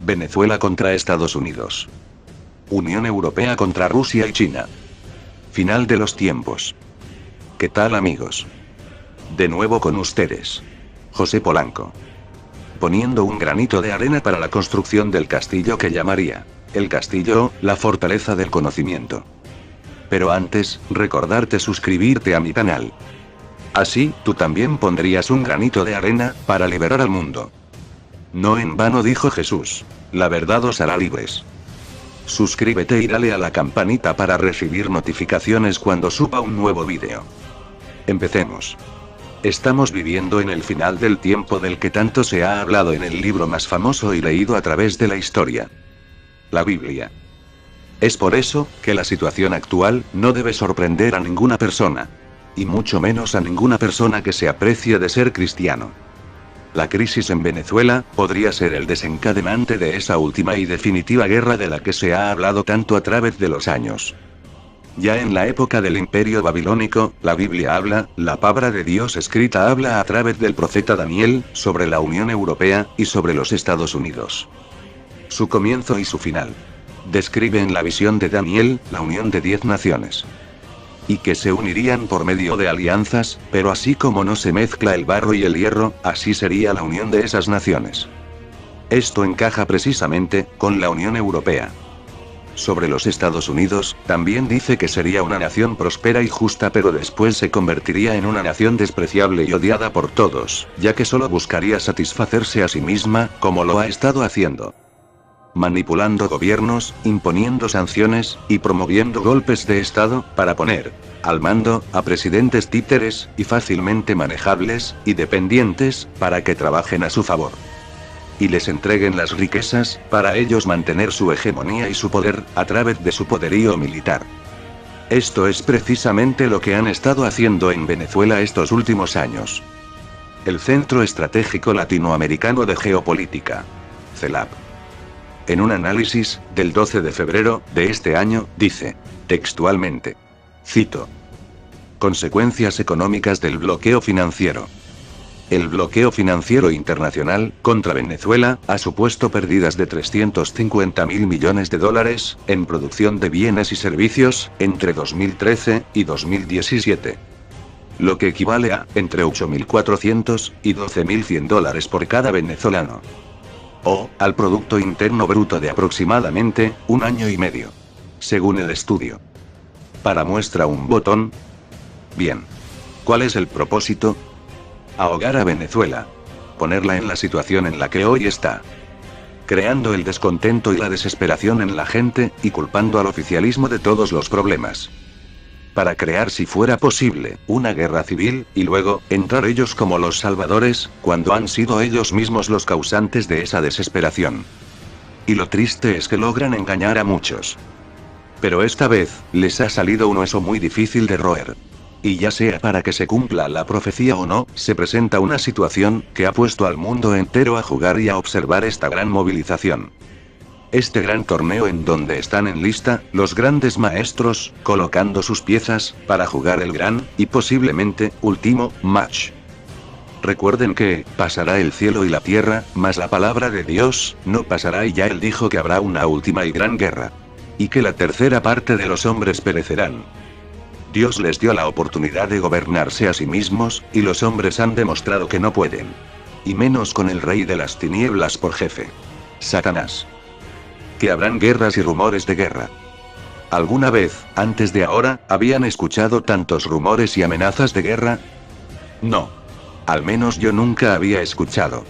Venezuela contra Estados Unidos. Unión Europea contra Rusia y China. Final de los tiempos. ¿Qué tal, amigos? De nuevo con ustedes. José Polanco. Poniendo un granito de arena para la construcción del castillo que llamaría el castillo, la fortaleza del conocimiento. Pero antes, recordarte suscribirte a mi canal. Así, tú también pondrías un granito de arena, para liberar al mundo. No en vano dijo Jesús: la verdad os hará libres. Suscríbete y dale a la campanita para recibir notificaciones cuando suba un nuevo vídeo. Empecemos. Estamos viviendo en el final del tiempo del que tanto se ha hablado en el libro más famoso y leído a través de la historia. La Biblia. Es por eso, que la situación actual, no debe sorprender a ninguna persona. Y mucho menos a ninguna persona que se aprecie de ser cristiano. La crisis en Venezuela, podría ser el desencadenante de esa última y definitiva guerra de la que se ha hablado tanto a través de los años. Ya en la época del Imperio Babilónico, la Biblia habla, la palabra de Dios escrita habla a través del profeta Daniel, sobre la Unión Europea, y sobre los Estados Unidos. Su comienzo y su final. Describe en la visión de Daniel, la unión de 10 naciones. Y que se unirían por medio de alianzas, pero así como no se mezcla el barro y el hierro, así sería la unión de esas naciones. Esto encaja precisamente, con la Unión Europea. Sobre los Estados Unidos, también dice que sería una nación próspera y justa, pero después se convertiría en una nación despreciable y odiada por todos, ya que solo buscaría satisfacerse a sí misma, como lo ha estado haciendo. Manipulando gobiernos, imponiendo sanciones, y promoviendo golpes de Estado, para poner al mando a presidentes títeres, y fácilmente manejables, y dependientes, para que trabajen a su favor. Y les entreguen las riquezas, para ellos mantener su hegemonía y su poder, a través de su poderío militar. Esto es precisamente lo que han estado haciendo en Venezuela estos últimos años. El Centro Estratégico Latinoamericano de Geopolítica, CELAP. En un análisis, del 12 de febrero, de este año, dice, textualmente. Cito. Consecuencias económicas del bloqueo financiero. El bloqueo financiero internacional, contra Venezuela, ha supuesto pérdidas de 350.000 millones de dólares, en producción de bienes y servicios, entre 2013 y 2017. Lo que equivale a, entre 8.400 y 12.100 dólares por cada venezolano. O, al Producto Interno Bruto de aproximadamente, 1 año y medio. Según el estudio. Para muestra un botón. Bien. ¿Cuál es el propósito? Ahogar a Venezuela. Ponerla en la situación en la que hoy está. Creando el descontento y la desesperación en la gente, y culpando al oficialismo de todos los problemas. Para crear, si fuera posible, una guerra civil, y luego, entrar ellos como los salvadores, cuando han sido ellos mismos los causantes de esa desesperación. Y lo triste es que logran engañar a muchos. Pero esta vez, les ha salido un hueso muy difícil de roer. Y ya sea para que se cumpla la profecía o no, se presenta una situación, que ha puesto al mundo entero a jugar y a observar esta gran movilización. Este gran torneo en donde están en lista, los grandes maestros, colocando sus piezas, para jugar el gran, y posiblemente, último, match. Recuerden que, pasará el cielo y la tierra, mas la palabra de Dios, no pasará, y ya él dijo que habrá una última y gran guerra. Y que la tercera parte de los hombres perecerán. Dios les dio la oportunidad de gobernarse a sí mismos, y los hombres han demostrado que no pueden. Y menos con el rey de las tinieblas por jefe. Satanás. Que habrán guerras y rumores de guerra. ¿Alguna vez, antes de ahora, habían escuchado tantos rumores y amenazas de guerra? No. Al menos yo nunca había escuchado.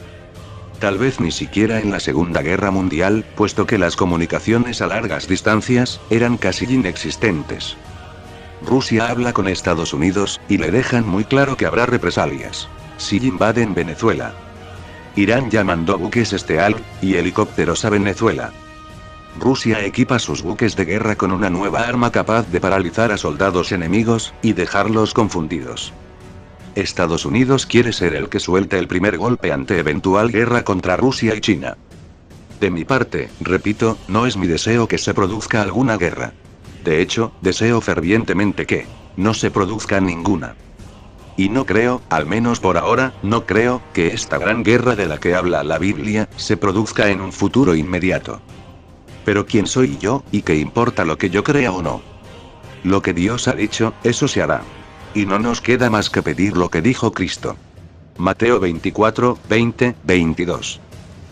Tal vez ni siquiera en la Segunda Guerra Mundial, puesto que las comunicaciones a largas distancias, eran casi inexistentes. Rusia habla con Estados Unidos, y le dejan muy claro que habrá represalias si invaden Venezuela. Irán ya mandó buques y helicópteros a Venezuela. Rusia equipa sus buques de guerra con una nueva arma capaz de paralizar a soldados enemigos, y dejarlos confundidos. Estados Unidos quiere ser el que suelte el primer golpe ante eventual guerra contra Rusia y China. De mi parte, repito, no es mi deseo que se produzca alguna guerra. De hecho, deseo fervientemente que no se produzca ninguna. Y no creo, al menos por ahora, no creo, que esta gran guerra de la que habla la Biblia, se produzca en un futuro inmediato. Pero ¿quién soy yo, y qué importa lo que yo crea o no? Lo que Dios ha dicho, eso se hará. Y no nos queda más que pedir lo que dijo Cristo. Mateo 24, 20, 22.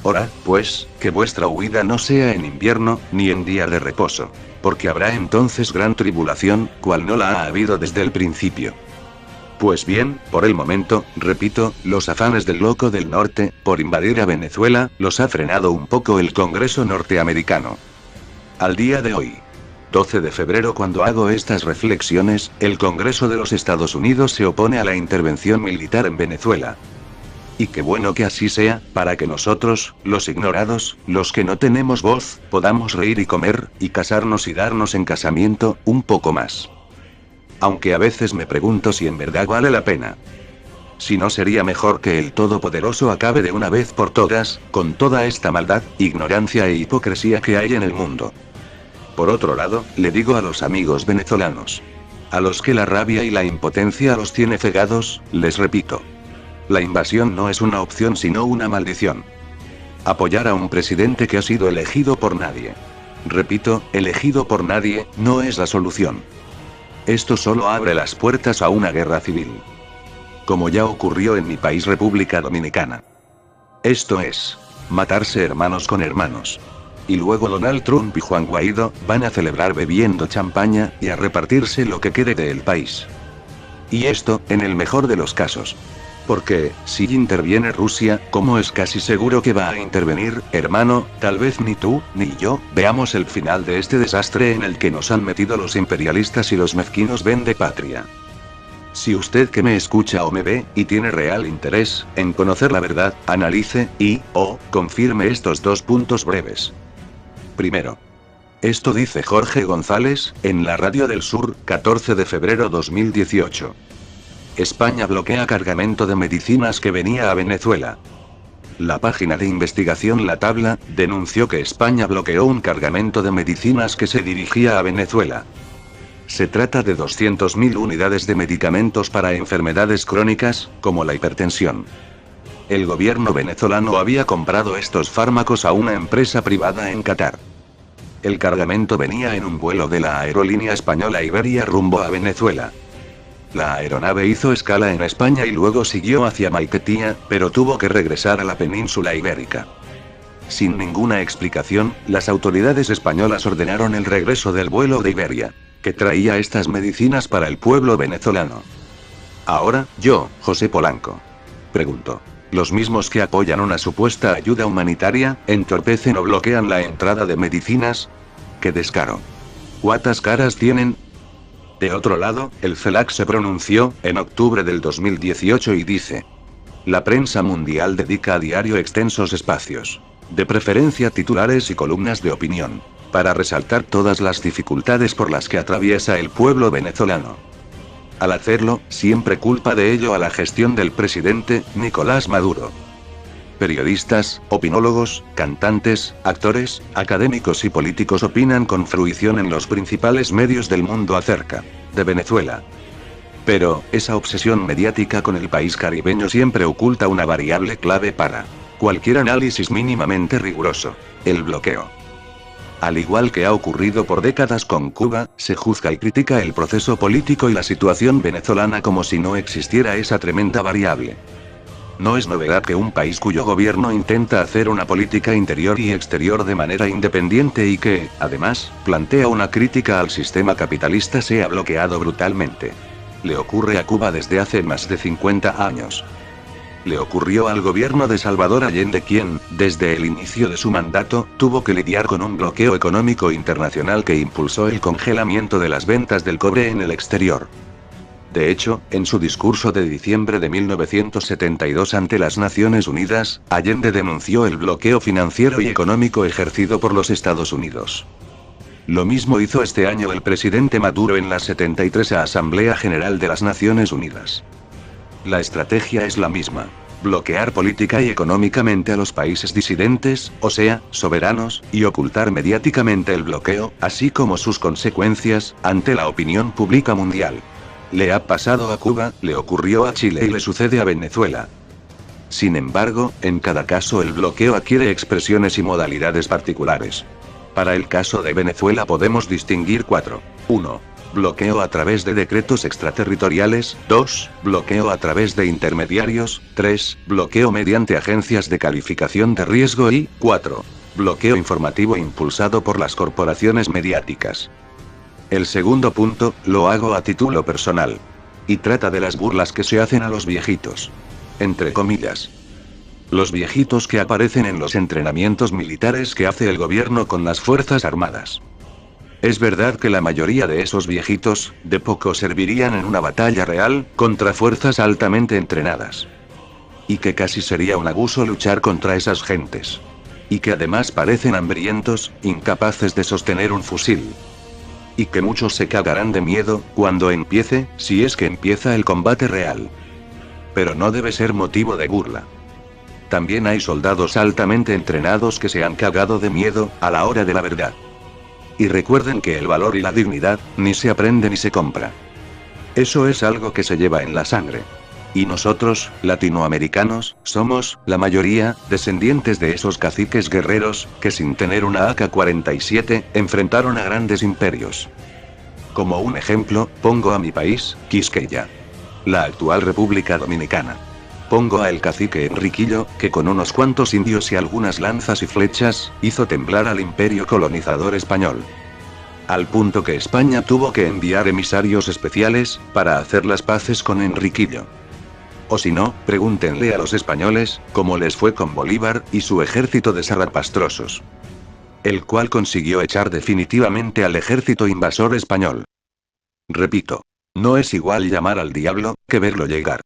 Orad, pues, que vuestra huida no sea en invierno, ni en día de reposo. Porque habrá entonces gran tribulación, cual no la ha habido desde el principio. Pues bien, por el momento, repito, los afanes del loco del norte, por invadir a Venezuela, los ha frenado un poco el Congreso norteamericano. Al día de hoy, 12 de febrero, cuando hago estas reflexiones, el Congreso de los Estados Unidos se opone a la intervención militar en Venezuela. Y qué bueno que así sea, para que nosotros, los ignorados, los que no tenemos voz, podamos reír y comer, y casarnos y darnos en casamiento, un poco más. Aunque a veces me pregunto si en verdad vale la pena. Si no sería mejor que el Todopoderoso acabe de una vez por todas, con toda esta maldad, ignorancia e hipocresía que hay en el mundo. Por otro lado, le digo a los amigos venezolanos, a los que la rabia y la impotencia los tiene cegados, les repito. La invasión no es una opción sino una maldición. Apoyar a un presidente que ha sido elegido por nadie. Repito, elegido por nadie, no es la solución. Esto solo abre las puertas a una guerra civil. Como ya ocurrió en mi país, República Dominicana. Esto es, matarse hermanos con hermanos. Y luego Donald Trump y Juan Guaidó van a celebrar bebiendo champaña, y a repartirse lo que quede del país. Y esto, en el mejor de los casos. Porque, si interviene Rusia, como es casi seguro que va a intervenir, hermano, tal vez ni tú, ni yo, veamos el final de este desastre en el que nos han metido los imperialistas y los mezquinos vendepatria. Si usted que me escucha o me ve, y tiene real interés en conocer la verdad, analice, o confirme estos dos puntos breves. Primero. Esto dice Jorge González, en la Radio del Sur, 14 de febrero 2018. España bloquea cargamento de medicinas que venía a Venezuela. La página de investigación La Tabla denunció que España bloqueó un cargamento de medicinas que se dirigía a Venezuela. Se trata de 200.000 unidades de medicamentos para enfermedades crónicas, como la hipertensión. El gobierno venezolano había comprado estos fármacos a una empresa privada en Qatar. El cargamento venía en un vuelo de la aerolínea española Iberia rumbo a Venezuela. La aeronave hizo escala en España y luego siguió hacia Maiquetía, pero tuvo que regresar a la península ibérica. Sin ninguna explicación, las autoridades españolas ordenaron el regreso del vuelo de Iberia, que traía estas medicinas para el pueblo venezolano. Ahora, yo, José Polanco, pregunto, ¿los mismos que apoyan una supuesta ayuda humanitaria, entorpecen o bloquean la entrada de medicinas? ¡Qué descaro! ¿Cuántas caras tienen? De otro lado, el CELAC se pronunció, en octubre del 2018 y dice: la prensa mundial dedica a diario extensos espacios, de preferencia titulares y columnas de opinión, para resaltar todas las dificultades por las que atraviesa el pueblo venezolano. Al hacerlo, siempre culpa de ello a la gestión del presidente, Nicolás Maduro. Periodistas, opinólogos, cantantes, actores, académicos y políticos opinan con fruición en los principales medios del mundo acerca de Venezuela. Pero, esa obsesión mediática con el país caribeño siempre oculta una variable clave para cualquier análisis mínimamente riguroso: el bloqueo. Al igual que ha ocurrido por décadas con Cuba, se juzga y critica el proceso político y la situación venezolana como si no existiera esa tremenda variable. No es novedad que un país cuyo gobierno intenta hacer una política interior y exterior de manera independiente y que, además, plantea una crítica al sistema capitalista sea bloqueado brutalmente. Le ocurre a Cuba desde hace más de 50 años. Le ocurrió al gobierno de Salvador Allende, quien, desde el inicio de su mandato, tuvo que lidiar con un bloqueo económico internacional que impulsó el congelamiento de las ventas del cobre en el exterior. De hecho, en su discurso de diciembre de 1972 ante las Naciones Unidas, Allende denunció el bloqueo financiero y económico ejercido por los Estados Unidos. Lo mismo hizo este año el presidente Maduro en la 73ª Asamblea General de las Naciones Unidas. La estrategia es la misma: bloquear política y económicamente a los países disidentes, o sea, soberanos, y ocultar mediáticamente el bloqueo, así como sus consecuencias, ante la opinión pública mundial. Le ha pasado a Cuba, le ocurrió a Chile y le sucede a Venezuela. Sin embargo, en cada caso el bloqueo adquiere expresiones y modalidades particulares. Para el caso de Venezuela podemos distinguir 4. 1. Bloqueo a través de decretos extraterritoriales. 2. Bloqueo a través de intermediarios. 3. Bloqueo mediante agencias de calificación de riesgo. Y 4. Bloqueo informativo impulsado por las corporaciones mediáticas. El segundo punto, lo hago a título personal. Y trata de las burlas que se hacen a los viejitos. Entre comillas. Los viejitos que aparecen en los entrenamientos militares que hace el gobierno con las Fuerzas Armadas. Es verdad que la mayoría de esos viejitos, de poco servirían en una batalla real, contra fuerzas altamente entrenadas. Y que casi sería un abuso luchar contra esas gentes. Y que además parecen hambrientos, incapaces de sostener un fusil. Y que muchos se cagarán de miedo, cuando empiece, si es que empieza el combate real. Pero no debe ser motivo de burla. También hay soldados altamente entrenados que se han cagado de miedo, a la hora de la verdad. Y recuerden que el valor y la dignidad, ni se aprende ni se compra. Eso es algo que se lleva en la sangre. Y nosotros, latinoamericanos, somos, la mayoría, descendientes de esos caciques guerreros, que sin tener una AK-47, enfrentaron a grandes imperios. Como un ejemplo, pongo a mi país, Quisqueya. La actual República Dominicana. Pongo a el cacique Enriquillo, que con unos cuantos indios y algunas lanzas y flechas, hizo temblar al imperio colonizador español. Al punto que España tuvo que enviar emisarios especiales, para hacer las paces con Enriquillo. O si no, pregúntenle a los españoles, cómo les fue con Bolívar, y su ejército de zarrapastrosos. El cual consiguió echar definitivamente al ejército invasor español. Repito. No es igual llamar al diablo, que verlo llegar.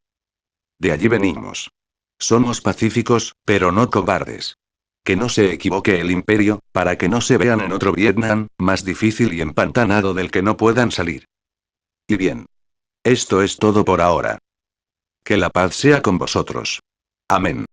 De allí venimos. Somos pacíficos, pero no cobardes. Que no se equivoque el imperio, para que no se vean en otro Vietnam, más difícil y empantanado del que no puedan salir. Y bien. Esto es todo por ahora. Que la paz sea con vosotros. Amén.